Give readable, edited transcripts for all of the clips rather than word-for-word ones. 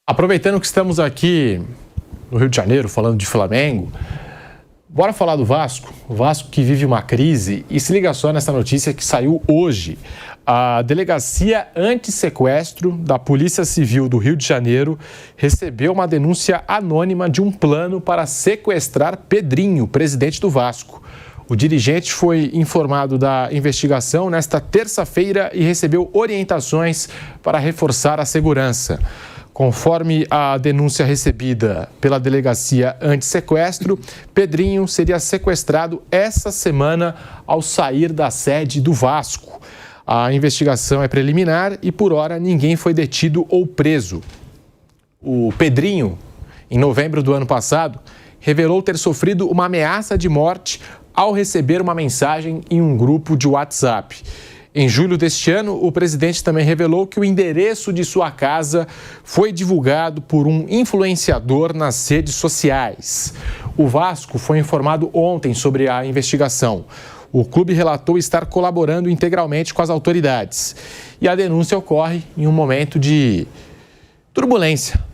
Aproveitando que estamos aqui no Rio de Janeiro falando de Flamengo, bora falar do Vasco. O Vasco que vive uma crise e se liga só nessa notícia que saiu hoje. A Delegacia Antissequestro da Polícia Civil do Rio de Janeiro recebeu uma denúncia anônima de um plano para sequestrar Pedrinho, presidente do Vasco. O dirigente foi informado da investigação nesta terça-feira e recebeu orientações para reforçar a segurança. Conforme a denúncia recebida pela Delegacia Antissequestro, Pedrinho seria sequestrado essa semana ao sair da sede do Vasco. A investigação é preliminar e, por hora, ninguém foi detido ou preso. O Pedrinho, em novembro do ano passado, revelou ter sofrido uma ameaça de morte ao receber uma mensagem em um grupo de WhatsApp. Em julho deste ano, o presidente também revelou que o endereço de sua casa foi divulgado por um influenciador nas redes sociais. O Vasco foi informado ontem sobre a investigação. O clube relatou estar colaborando integralmente com as autoridades. E a denúncia ocorre em um momento de turbulência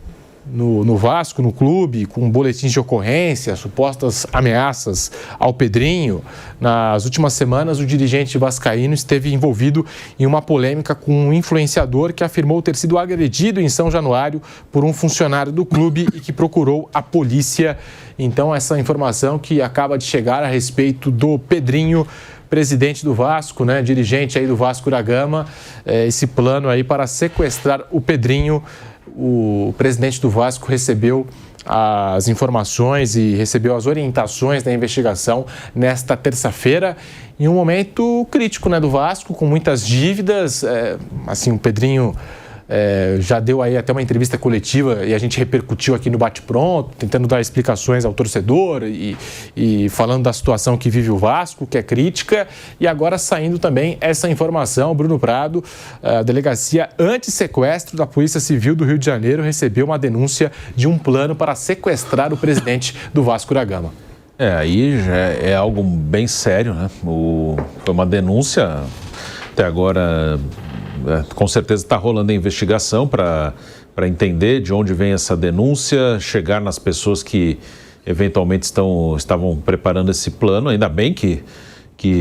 no Vasco, no clube, com boletins de ocorrência, supostas ameaças ao Pedrinho. Nas últimas semanas, o dirigente vascaíno esteve envolvido em uma polêmica com um influenciador que afirmou ter sido agredido em São Januário por um funcionário do clube e que procurou a polícia. Então, essa informação que acaba de chegar a respeito do Pedrinho, presidente do Vasco, né, dirigente aí do Vasco da Gama, esse plano aí para sequestrar o Pedrinho. O presidente do Vasco recebeu as informações e recebeu as orientações da investigação nesta terça-feira, em um momento crítico, né, do Vasco, com muitas dívidas. Assim, o Pedrinho já deu aí até uma entrevista coletiva e a gente repercutiu aqui no Bate-Pronto, tentando dar explicações ao torcedor e falando da situação que vive o Vasco, que é crítica. E agora saindo também essa informação, Bruno Prado, a Delegacia Antissequestro da Polícia Civil do Rio de Janeiro recebeu uma denúncia de um plano para sequestrar o presidente do Vasco da Gama. Aí já é algo bem sério, né? Foi uma denúncia, até agora com certeza está rolando a investigação para entender de onde vem essa denúncia, chegar nas pessoas que eventualmente estavam preparando esse plano. Ainda bem que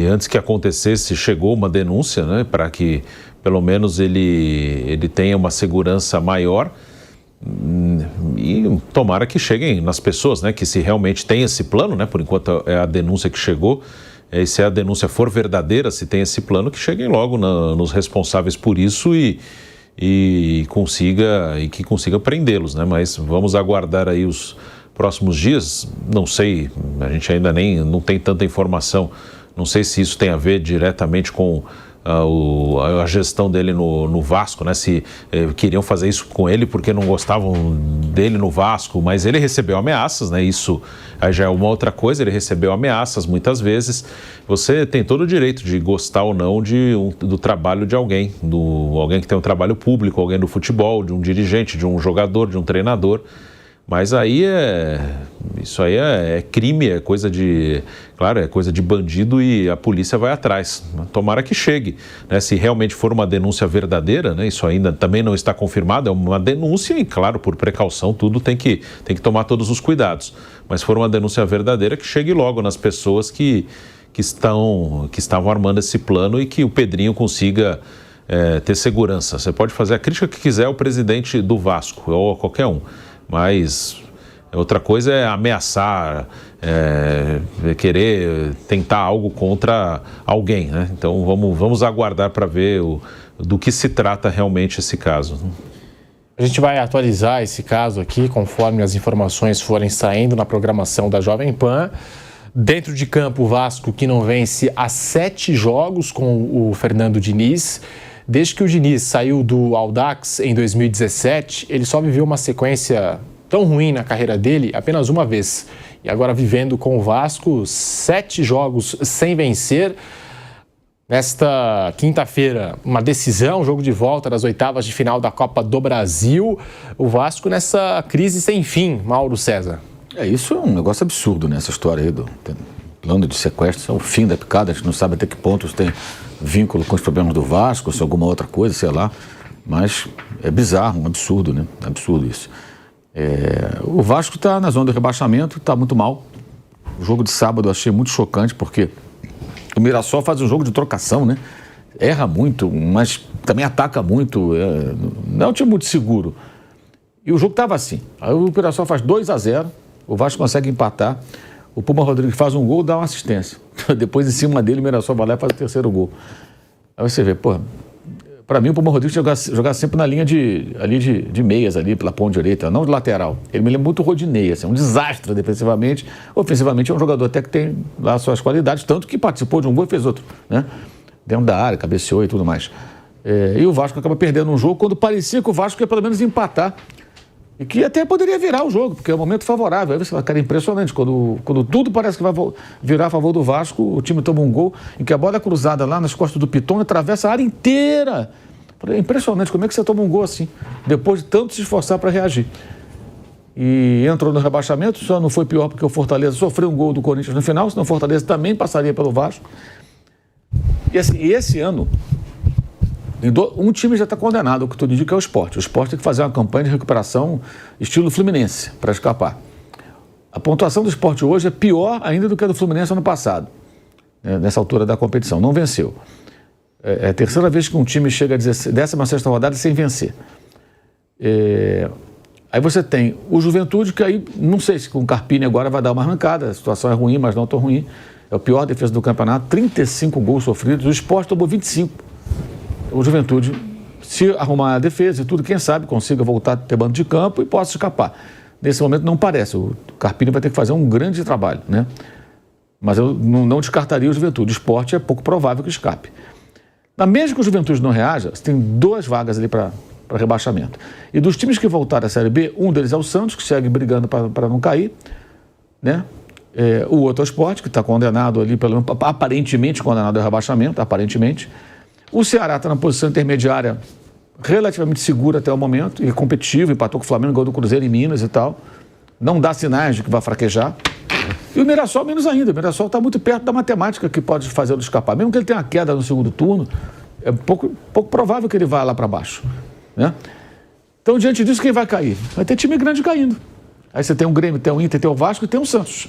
antes que acontecesse chegou uma denúncia, né, para que pelo menos ele tenha uma segurança maior e tomara que cheguem nas pessoas, né, que se realmente tem esse plano, né, por enquanto é a denúncia que chegou. E se a denúncia for verdadeira, se tem esse plano, que cheguem logo nos responsáveis por isso e que consiga prendê-los, né? Mas vamos aguardar aí os próximos dias. Não sei, a gente ainda não tem tanta informação. Não sei se isso tem a ver diretamente com a gestão dele no Vasco, né? Se queriam fazer isso com ele porque não gostavam dele no Vasco, mas ele recebeu ameaças, né? Isso aí já é uma outra coisa, ele recebeu ameaças muitas vezes. Você tem todo o direito de gostar ou não do trabalho de alguém, alguém que tem um trabalho público, alguém do futebol, de um dirigente, de um jogador, de um treinador. Mas aí isso aí é crime, é coisa de bandido e a polícia vai atrás. Tomara que chegue, né? Se realmente for uma denúncia verdadeira, né? Isso ainda também não está confirmado, é uma denúncia e, claro, por precaução, tudo tem que tomar todos os cuidados. Mas se for uma denúncia verdadeira, que chegue logo nas pessoas que estavam armando esse plano e que o Pedrinho consiga ter segurança. Você pode fazer a crítica que quiser ao presidente do Vasco ou a qualquer um. Mas outra coisa é ameaçar, querer tentar algo contra alguém, né? Então vamos aguardar para ver do que se trata realmente esse caso. A gente vai atualizar esse caso aqui conforme as informações forem saindo na programação da Jovem Pan. Dentro de campo, o Vasco que não vence há 7 jogos com o Fernando Diniz. Desde que o Diniz saiu do Audax em 2017, ele só viveu uma sequência tão ruim na carreira dele apenas uma vez. E agora vivendo com o Vasco, 7 jogos sem vencer. Nesta quinta-feira, uma decisão, jogo de volta das oitavas de final da Copa do Brasil. O Vasco nessa crise sem fim, Mauro César. Isso é um negócio absurdo, né? Essa história aí do plano de sequestro, é o fim da picada. A gente não sabe até que ponto tem vínculo com os problemas do Vasco, se alguma outra coisa, sei lá. Mas É bizarro, um absurdo, né? Absurdo isso. O Vasco está na zona do rebaixamento, está muito mal. O jogo de sábado eu achei muito chocante, porque o Mirassol faz um jogo de trocação, né? Erra muito, mas também ataca muito. Não é um time muito seguro. E o jogo estava assim. Aí o Mirassol faz 2-0, o Vasco consegue empatar. O Puma Rodrigues faz um gol, dá uma assistência. Depois, em cima dele, o Mirassol vai lá e faz o terceiro gol. Aí você vê, pô, para mim o Puma Rodrigues jogar sempre na linha de meias ali, pela ponta direita, não de lateral. Ele me lembra muito o Rodinei, assim, um desastre defensivamente. Ofensivamente é um jogador até que tem lá suas qualidades, tanto que participou de um gol e fez outro, né? Dentro da área, cabeceou e tudo mais. E o Vasco acaba perdendo um jogo quando parecia que o Vasco ia pelo menos empatar. E que até poderia virar o jogo, porque é um momento favorável. Aí você fala, cara, é impressionante. Quando tudo parece que vai virar a favor do Vasco, o time toma um gol, em que a bola é cruzada lá nas costas do Piton, atravessa a área inteira. É impressionante, como é que você toma um gol assim, depois de tanto se esforçar para reagir. E entrou no rebaixamento, só não foi pior porque o Fortaleza sofreu um gol do Corinthians no final, senão o Fortaleza também passaria pelo Vasco. E esse ano, um time já está condenado, o que tudo indica é o Sport. O Sport tem que fazer uma campanha de recuperação estilo Fluminense para escapar. A pontuação do Sport hoje é pior ainda do que a do Fluminense ano passado, nessa altura da competição. Não venceu. É a terceira vez que um time chega à 16ª rodada sem vencer. Aí você tem o Juventude, que aí não sei se com o Carpini agora vai dar uma arrancada. A situação é ruim, mas não tão ruim. É a pior defesa do campeonato, 35 gols sofridos. O Sport tomou 25. O Juventude, se arrumar a defesa e tudo, quem sabe consiga voltar a ter bando de campo e possa escapar. Nesse momento não parece. O Carpini vai ter que fazer um grande trabalho, né? Mas eu não descartaria o Juventude. O Sport é pouco provável que escape. Mesmo que o Juventude não reaja, você tem 2 vagas ali para rebaixamento. E dos times que voltaram à Série B, um deles é o Santos, que segue brigando para não cair, né? O outro é o Sport, que está condenado ali, aparentemente condenado ao rebaixamento, aparentemente. O Ceará está na posição intermediária relativamente segura até o momento, e competitivo, empatou com o Flamengo, gol do Cruzeiro em Minas e tal. Não dá sinais de que vai fraquejar. E o Mirassol menos ainda. O Mirassol está muito perto da matemática que pode fazer ele escapar. Mesmo que ele tenha uma queda no segundo turno, é pouco provável que ele vá lá para baixo, né? Então, diante disso, quem vai cair? Vai ter time grande caindo. Aí você tem o Grêmio, tem o Inter, tem o Vasco e tem o Santos.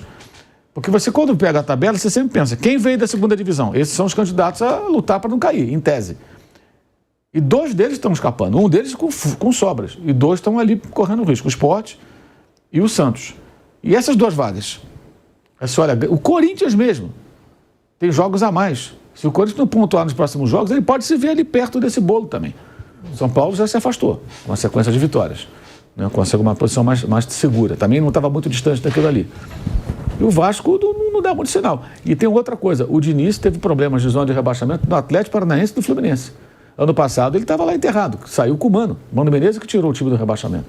Porque você, quando pega a tabela, você sempre pensa, quem veio da segunda divisão? Esses são os candidatos a lutar para não cair, em tese. E 2 deles estão escapando, um deles com sobras, e 2 estão ali correndo risco, o Sport e o Santos. E essas 2 vagas, você olha, o Corinthians mesmo tem jogos a mais. Se o Corinthians não pontuar nos próximos jogos, ele pode se ver ali perto desse bolo também. O São Paulo já se afastou, com uma sequência de vitórias, né? Consegue uma posição mais segura. Também não estava muito distante daquilo ali. E o Vasco não dá muito sinal. E tem outra coisa, o Diniz teve problemas de zona de rebaixamento no Atlético Paranaense e no Fluminense. Ano passado ele estava lá enterrado, saiu com o Mano Menezes que tirou o time do rebaixamento.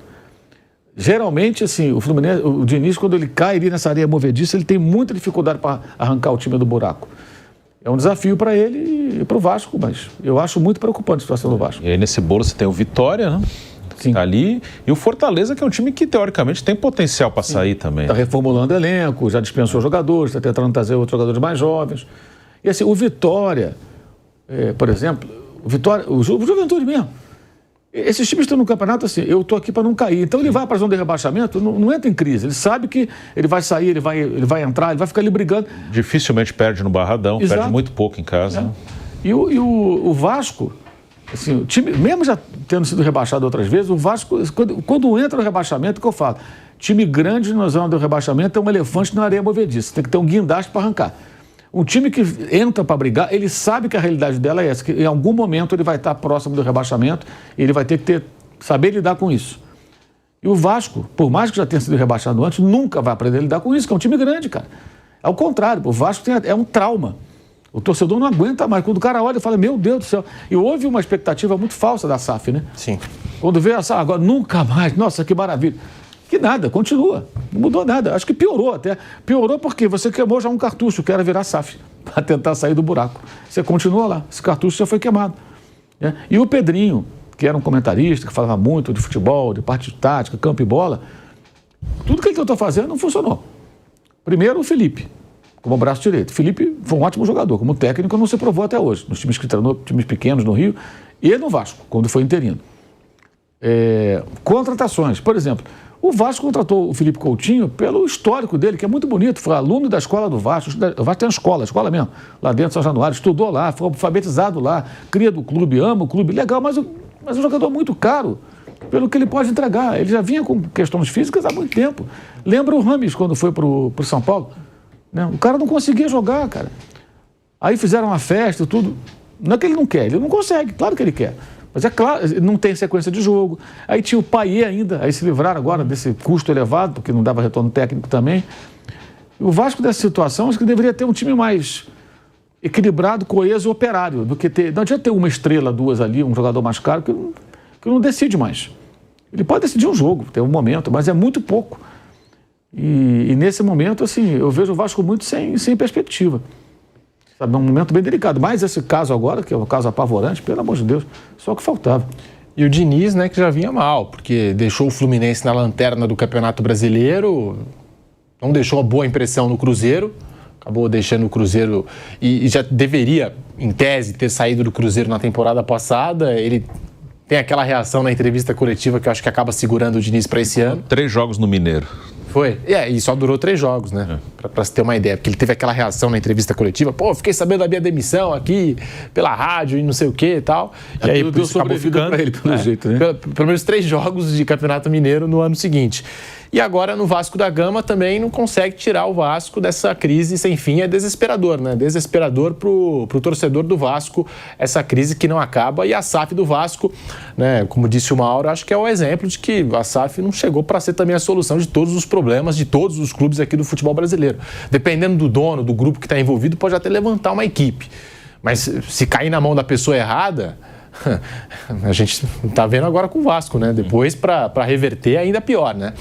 Geralmente, assim, o Diniz, quando ele cai ali nessa areia movediça, ele tem muita dificuldade para arrancar o time do buraco. É um desafio para ele e para o Vasco, mas eu acho muito preocupante a situação do Vasco. E aí nesse bolo você tem o Vitória, né? Sim. Tá ali, e o Fortaleza, que é um time que teoricamente tem potencial para sair também. Está reformulando o elenco, já dispensou jogadores, está tentando trazer outros jogadores mais jovens. E assim, o Vitória, por exemplo, o Juventude mesmo, esses times estão no campeonato assim, eu estou aqui para não cair. Então ele vai para a zona de rebaixamento, não entra em crise. Ele sabe que ele vai sair, ele vai entrar, ele vai ficar ali brigando. Dificilmente perde no Barradão, exato. Perde muito pouco em casa. Né? E o Vasco, assim, o time, mesmo já tendo sido rebaixado outras vezes, o Vasco, quando entra no rebaixamento, o que eu falo? Time grande na zona do rebaixamento é um elefante na areia movediça. Tem que ter um guindaste para arrancar. Um time que entra para brigar, ele sabe que a realidade dela é essa, que em algum momento ele vai estar próximo do rebaixamento e ele vai ter que saber lidar com isso. E o Vasco, por mais que já tenha sido rebaixado antes, nunca vai aprender a lidar com isso, que é um time grande, cara. É o contrário, o Vasco é um trauma. O torcedor não aguenta mais. Quando o cara olha e fala, meu Deus do céu. E houve uma expectativa muito falsa da SAF, né? Sim. Quando veio a SAF, agora nunca mais, nossa, que maravilha. Que nada, continua. Não mudou nada. Acho que piorou até. Piorou porque você queimou já um cartucho, que era virar SAF, para tentar sair do buraco. Você continua lá. Esse cartucho já foi queimado. Né? E o Pedrinho, que era um comentarista, que falava muito de futebol, de parte de tática, campo e bola, tudo que eu estou fazendo não funcionou. Primeiro, o Felipe, como braço direito. Felipe foi um ótimo jogador, como técnico não se provou até hoje, nos times que treinou, times pequenos no Rio, e no Vasco, quando foi interino. contratações. Por exemplo, o Vasco contratou o Felipe Coutinho pelo histórico dele, que é muito bonito. Foi aluno da escola do Vasco. O Vasco tem uma escola mesmo, lá dentro de São Januário. Estudou lá, foi alfabetizado lá, cria do clube, ama o clube. Legal, mas um jogador muito caro pelo que ele pode entregar. Ele já vinha com questões físicas há muito tempo. Lembra o Rames quando foi para o São Paulo? Né? O cara não conseguia jogar, cara. Aí fizeram uma festa e tudo. Não é que ele não quer, ele não consegue, claro que ele quer. Mas é claro, não tem sequência de jogo. Aí tinha o Payet ainda, aí se livraram agora desse custo elevado, porque não dava retorno técnico também. O Vasco, dessa situação, acho que deveria ter um time mais equilibrado, coeso, operário, do que ter. Não adianta ter uma estrela, duas ali, um jogador mais caro, que não decide mais. Ele pode decidir um jogo, tem um momento, mas é muito pouco. E nesse momento, assim, eu vejo o Vasco muito sem perspectiva. Sabe, é um momento bem delicado. Mas esse caso agora, que é um caso apavorante, pelo amor de Deus, só o que faltava. E o Diniz, né, que já vinha mal, porque deixou o Fluminense na lanterna do Campeonato Brasileiro, não deixou uma boa impressão no Cruzeiro, acabou deixando o Cruzeiro e já deveria, em tese, ter saído do Cruzeiro na temporada passada. Ele tem aquela reação na entrevista coletiva que eu acho que acaba segurando o Diniz para esse ano. 3 jogos no Mineiro. Foi. E só durou 3 jogos, né? Pra se ter uma ideia. Porque ele teve aquela reação na entrevista coletiva. Pô, fiquei sabendo da minha demissão aqui pela rádio e não sei o que e tal. E aí, por isso acabou ficando pra ele, pelo jeito, né? Pelo menos 3 jogos de Campeonato Mineiro no ano seguinte. E agora no Vasco da Gama também não consegue tirar o Vasco dessa crise sem fim. É desesperador, né? Desesperador pro torcedor do Vasco, essa crise que não acaba. E a SAF do Vasco, né, como disse o Mauro, acho que é o exemplo de que a SAF não chegou para ser também a solução de todos os problemas de todos os clubes aqui do futebol brasileiro. Dependendo do dono, do grupo que está envolvido, pode até levantar uma equipe. Mas se cair na mão da pessoa errada, a gente está vendo agora com o Vasco, né? Depois, para reverter, ainda pior, né?